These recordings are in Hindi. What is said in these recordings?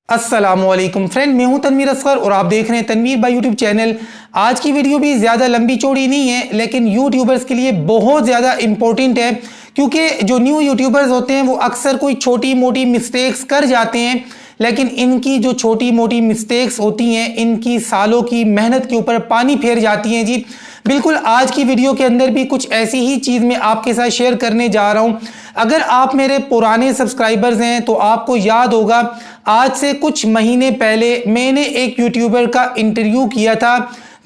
अस्सलामुअलैकुम फ्रेंड, मैं हूं तनवीर असगर और आप देख रहे हैं तनवीर बाय यूट्यूब चैनल। आज की वीडियो भी ज़्यादा लंबी चौड़ी नहीं है, लेकिन यूट्यूबर्स के लिए बहुत ज़्यादा इंपॉर्टेंट है, क्योंकि जो न्यू यूट्यूबर्स होते हैं वो अक्सर कोई छोटी मोटी मिस्टेक्स कर जाते हैं, लेकिन इनकी जो छोटी मोटी मिस्टेक्स होती हैं इनकी सालों की मेहनत के ऊपर पानी फेर जाती हैं जी। बिल्कुल आज की वीडियो के अंदर भी कुछ ऐसी ही चीज़ मैं आपके साथ शेयर करने जा रहा हूँ। अगर आप मेरे पुराने सब्सक्राइबर्स हैं तो आपको याद होगा, आज से कुछ महीने पहले मैंने एक यूट्यूबर का इंटरव्यू किया था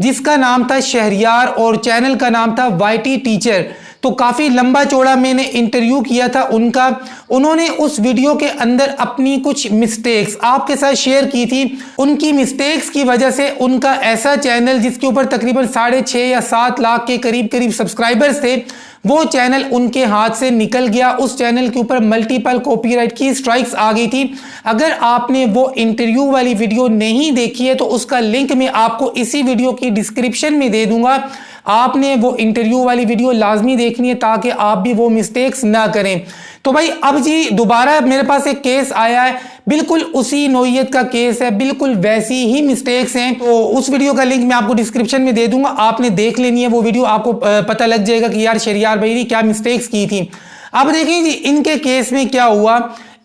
जिसका नाम था शहरियार और चैनल का नाम था वाईटी टीचर। तो काफ़ी लंबा चौड़ा मैंने इंटरव्यू किया था उनका। उन्होंने उस वीडियो के अंदर अपनी कुछ मिस्टेक्स आपके साथ शेयर की थी। उनकी मिस्टेक्स की वजह से उनका ऐसा चैनल जिसके ऊपर तकरीबन 6.5 या 7 लाख के करीब सब्सक्राइबर्स थे, वो चैनल उनके हाथ से निकल गया। उस चैनल के ऊपर मल्टीपल कॉपीराइट की स्ट्राइक्स आ गई थी। अगर आपने वो इंटरव्यू वाली वीडियो नहीं देखी है तो उसका लिंक मैं आपको इसी वीडियो की डिस्क्रिप्शन में दे दूंगा। आपने वो इंटरव्यू वाली वीडियो लाजमी देखनी है ताकि आप भी वो मिस्टेक्स ना करें। तो भाई अब जी दोबारा मेरे पास एक केस आया है, बिल्कुल उसी नौइयत का केस है, बिल्कुल वैसी ही मिस्टेक्स हैं। तो उस वीडियो का लिंक मैं आपको डिस्क्रिप्शन में दे दूंगा, आपने देख लेनी है वो वीडियो, आपको पता लग जाएगा कि यार शहरियार भाई ने क्या मिस्टेक्स की थी। अब देखें जी इनके केस में क्या हुआ।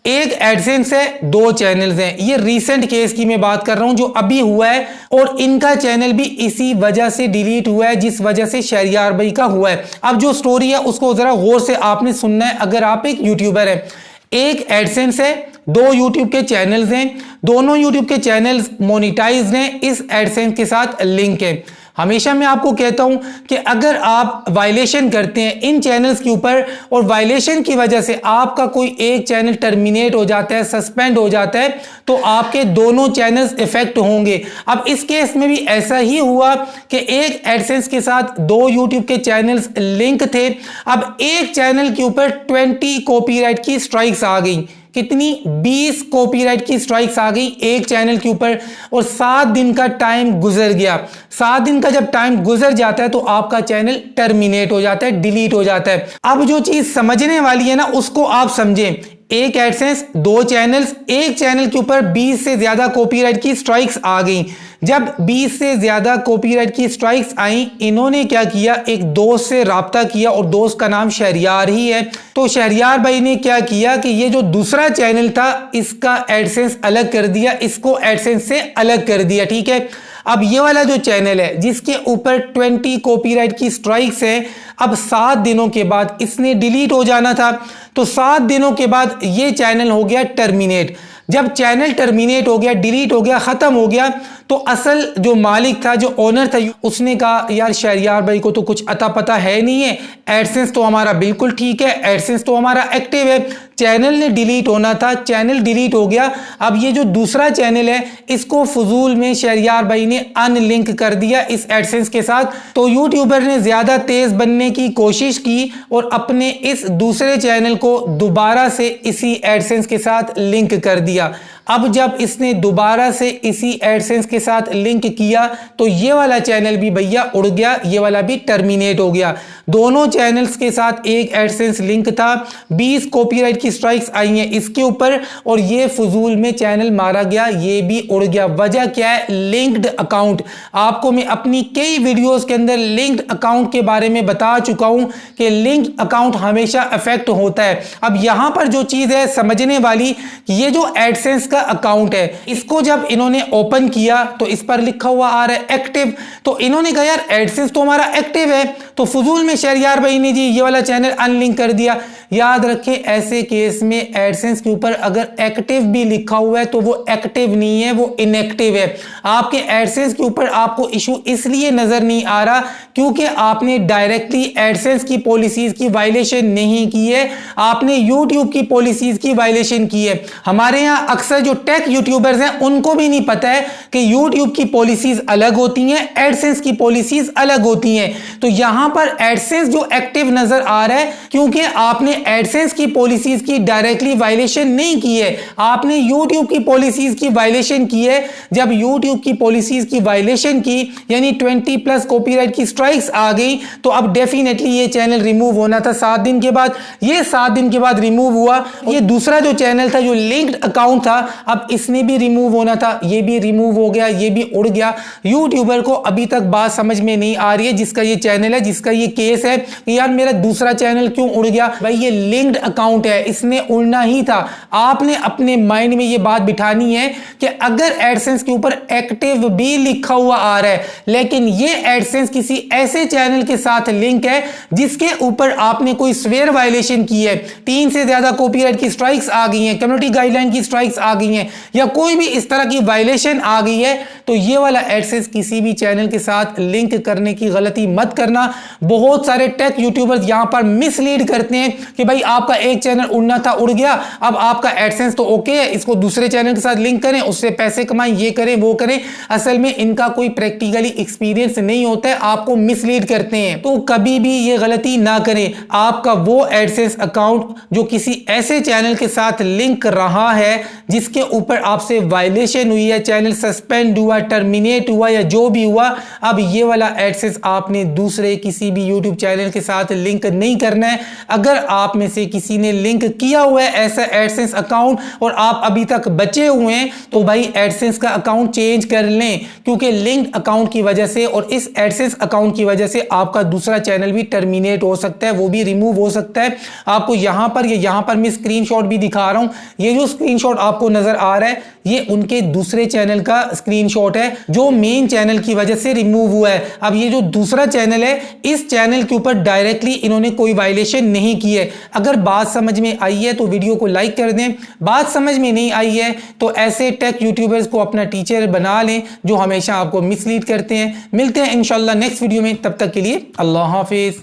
एक एडसेंस है, 2 चैनल्स हैं। ये रीसेंट केस की मैं बात कर रहा हूं जो अभी हुआ है, और इनका चैनल भी इसी वजह से डिलीट हुआ है जिस वजह से शहरियार भाई का हुआ है। अब जो स्टोरी है उसको जरा गौर से आपने सुनना है अगर आप एक यूट्यूबर है। एक एडसेंस है, 2 यूट्यूब के चैनल्स हैं, दोनों यूट्यूब के चैनल्स मोनिटाइज्ड हैं, इस एडसेंस के साथ लिंक है। हमेशा मैं आपको कहता हूं कि अगर आप वायलेशन करते हैं इन चैनल्स के ऊपर और वायलेशन की वजह से आपका कोई एक चैनल टर्मिनेट हो जाता है, सस्पेंड हो जाता है, तो आपके दोनों चैनल्स इफेक्ट होंगे। अब इस केस में भी ऐसा ही हुआ कि एक एडसेंस के साथ 2 यूट्यूब के चैनल्स लिंक थे। अब एक चैनल के ऊपर 20 कॉपीराइट की स्ट्राइक्स आ गई। कितनी? 20 कॉपीराइट की स्ट्राइक्स आ गई एक चैनल के ऊपर, और 7 दिन का टाइम गुजर गया। 7 दिन का जब टाइम गुजर जाता है तो आपका चैनल टर्मिनेट हो जाता है, डिलीट हो जाता है। अब जो चीज समझने वाली है ना उसको आप समझें। एक एडसेंस, 2 चैनल्स, एक चैनल के ऊपर 20 से ज्यादा कॉपीराइट की स्ट्राइक्स आ गई। जब 20 से ज्यादा कॉपीराइट की स्ट्राइक्स आई, इन्होंने क्या किया, एक दोस्त से राब्ता किया और दोस्त का नाम शहरियार ही है। तो शहरियार भाई ने क्या किया कि ये जो दूसरा चैनल था इसका एडसेंस अलग कर दिया, इसको एडसेंस से अलग कर दिया। ठीक है, अब ये वाला जो चैनल है जिसके ऊपर 20 कॉपीराइट की स्ट्राइक्स है, अब 7 दिनों के बाद इसने डिलीट हो जाना था। तो 7 दिनों के बाद ये चैनल हो गया टर्मिनेट। जब चैनल टर्मिनेट हो गया, डिलीट हो गया, खत्म हो गया, तो असल जो मालिक था, जो ओनर था, उसने कहा यार शहरियार भाई को तो कुछ अता पता है नहीं है, एडसेंस तो हमारा बिल्कुल ठीक है, एडसेंस तो हमारा एक्टिव है, चैनल ने डिलीट होना था, चैनल डिलीट हो गया। अब ये जो दूसरा चैनल है इसको फजूल में शहरियार भाई ने अनलिंक कर दिया इस एडसेंस के साथ। तो यूट्यूबर ने ज्यादा तेज बनने की कोशिश की और अपने इस दूसरे चैनल को दोबारा से इसी एडसेंस के साथ लिंक कर दिया। अब जब इसने दोबारा से इसी एडसेंस के साथ लिंक किया तो ये वाला चैनल भी भैया उड़ गया, ये वाला भी टर्मिनेट हो गया। दोनों चैनल्स के साथ एक एडसेंस लिंक था, 20 कॉपीराइट की स्ट्राइक्स आई हैं इसके ऊपर, और ये फजूल में चैनल मारा गया, ये भी उड़ गया। वजह क्या है? Linked account. आपको मैं अपनी कई वीडियोस के अंदर लिंक्ड अकाउंट के बारे में बता चुका हूं कि लिंक्ड अकाउंट हमेशा इफेक्ट होता है। अब यहां पर जो चीज है समझने वाली, ये जो एडसेंस का अकाउंट है इसको जब इन्होंने ओपन किया तो इस पर लिखा हुआ आ रहा है एक्टिव। तो इन्होंने कहा यार एडसेंस तो हमारा एक्टिव है, तो फजूल में शहरियार भाई ने जी ये वाला चैनल अनलिंक कर दिया। याद रखें ऐसे केस में एडसेंस के ऊपर अगर एक्टिव भी लिखा हुआ है तो वो एक्टिव नहीं है, वो इनएक्टिव है। आपके एडसेंस के ऊपर आपको इशू इसलिए नजर नहीं आ रहा क्योंकि आपने डायरेक्टली एडसेंस की पॉलिसीज की वायलेशन नहीं की है, आपने यूट्यूब की पॉलिसीज की वायलेशन की है। हमारे यहाँ अक्सर जो टेक यूट्यूबर्स हैं उनको भी नहीं पता है कि यूट्यूब की पॉलिसीज अलग होती हैं, एडसेंस की पॉलिसीज अलग होती हैं। तो यहां पर एडसेंस जो एक्टिव नजर आ रहा है क्योंकि आपने एडसेंस की पॉलिसीज की डायरेक्टली वायलेशन नहीं की है, आपने यूट्यूब की पॉलिसीज की वायलेशन की है। जब यूट्यूब की पॉलिसीज की वायलेशन की यानी 20+ कॉपीराइट की स्ट्राइक्स आ गई तो अब डेफिनेटली ये चैनल रिमूव होना था 7 दिन के बाद। ये 7 दिन के बाद रिमूव हुआ। ये दूसरा जो चैनल था जो लिंक्ड अकाउंट था, अब इसने भी रिमूव होना था, ये भी रिमूव हो गया, ये भी उड़ गया। यूट्यूबर को अभी तक बात समझ में नहीं आ रही है, जिसका ये चैनल है, जिसका ये केस है कि यार मेरा दूसरा चैनल क्यों उड़ गया। भाई ये लिंक्ड अकाउंट है, इसने उड़ना ही था। आपने अपने माइंड में ये बात बिठानी है कि अगर एडसेंस के ऊपर एक्टिव भी लिखा हुआ आ रहा है लेकिन ये एडसेंस किसी ऐसे चैनल के साथ लिंक है जिसके ऊपर आपने कोई स्वेयर वायलेशन की है, 3 से ज्यादा कॉपीराइट की स्ट्राइक्स आ गई हैं, कम्युनिटी गाइडलाइन की स्ट्राइक्स आ गई हैं, या कोई भी इस तरह की वायलेशन आ गई है, तो ये वाला एडसेंस किसी भी चैनल के साथ लिंक करने की गलती मत करना। बहुत सारे टेक यूट्यूबर्स यहां पर मिसलीड करते हैं कि भाई आपका एक चैनल उड़ना था, उड़ गया, अब आपका एडसेंस तो ओके है, इसको दूसरे चैनल के साथ लिंक करें, उससे पैसे कमाएं, ये करें वो करें। असल में इनका कोई प्रैक्टिकली एक्सपीरियंस नहीं होता है, आपको मिसलीड करते हैं। तो कभी भी ये गलती ना करें। आपका वो एडसेंस अकाउंट जो किसी ऐसे चैनल के साथ लिंक रहा है जिसके ऊपर आपसे वायलेशन हुई है, चैनल सस्पेंड हुआ, टर्मिनेट हुआ या जो भी हुआ, अब ये वाला एडसेंस आपने दूसरे किसी भी यूट्यूब चैनल के साथ लिंक नहीं करना है। अगर आप में से किसी ने लिंक किया हुआ है ऐसा एडसेंस अकाउंट और आप अभी तक बचे हुए हैं तो भाई एडसेंस का अकाउंट चेंज कर लें, क्योंकि लिंक्ड अकाउंट की वजह से और इस एडसेंस अकाउंट की वजह से आपका दूसरा चैनल भी टर्मिनेट हो सकता है, वो भी रिमूव हो सकता है। आपको यहां पर मैं स्क्रीनशॉट भी दिखा रहा हूं। ये जो स्क्रीनशॉट आपको नजर आ रहा है ये उनके दूसरे चैनल का स्क्रीनशॉट है जो मेन चैनल की वजह से रिमूव हुआ है। अब ये जो दूसरा चैनल है इस चैनल के ऊपर डायरेक्टली इन्होंने कोई वायलेशन नहीं की है। अगर बात समझ में आई है तो वीडियो को लाइक कर दें, बात समझ में नहीं आई है तो ऐसे टेक यूट्यूबर्स को अपना टीचर बना लें जो हमेशा आपको मिसलीड करते हैं। मिलते हैं इंशाल्लाह नेक्स्ट वीडियो में, तब तक के लिए अल्लाह हाफिज।